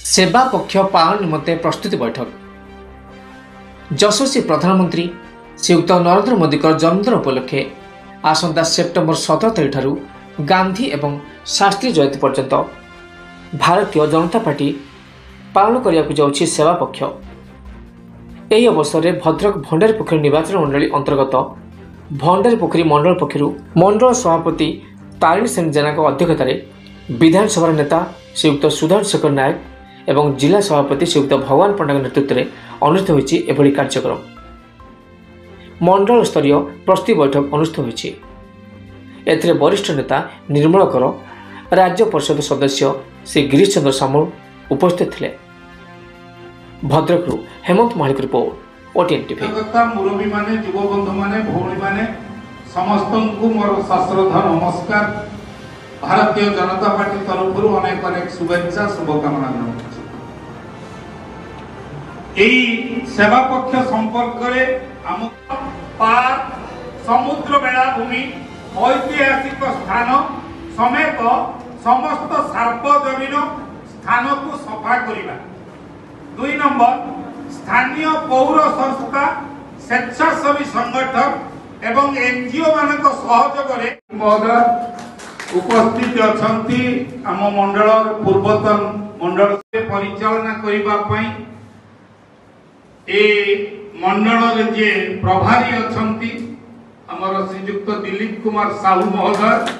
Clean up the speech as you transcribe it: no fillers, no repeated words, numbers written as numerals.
सेवा पक्ष पालन निमंते प्रस्तुति बैठक। यशस्वी प्रधानमंत्री श्रीयुक्त नरेंद्र मोदी जन्मदिन उपलक्षे आसंता सेप्टेम्बर 17 तारिख गांधी एवं शास्त्री जयंती पर्यंत भारतीय जनता पार्टी पालन करने को जाऊँगी सेवा पक्ष। यही अवसर में भद्रक भंडारीपोखरी निर्वाचन मंडली अंतर्गत भंडारीपोखरी मंडल पक्षर मंडल सभापति तारिणी सेन जेना अध्यक्षतार विधानसभा नेता श्रीयुक्त सुधांशु शेखर नायक एवं जिला सभापति श्रीयुक्त भगवान पंडा नेतृत्व में अनुष्ठित होती एभली कार्यक्रम। मंडल स्तरीय प्रस्तुति बैठक अनुष्ठित होती। वरिष्ठ नेता निर्मल कर, राज्य परिषद सदस्य श्री गिरीश चंद्र सामल उपस्थित थे। भद्रकरू हेमंत महालिक रिपोर्ट ओटीएन टीवी। मुरबी माने युव बंधु माने भौणी माने समस्त को मोर सश्रद्धा नमस्कार। भारतीय जनता पार्टी तरफ अनेक अनेक शुभेच्छा शुभकामना जनाऊँ। सेवा पक्ष संपर्क में पार्क समुद्र बेलाभूमि ऐतिहासिक स्थान समेत समस्त सार्वजनीन स्थान को सफा करने। 2 नंबर स्थानीय पौर संस्था स्वेच्छासेवी संगठन एवं एनजीओ मान सहयोग महोदय उपस्थित अछंती। आम मंडल पूर्वतन मंडल परिचालना करने मंडल जे प्रभारी अछंती आमर श्रीयुक्त दिलीप कुमार साहू महोदय।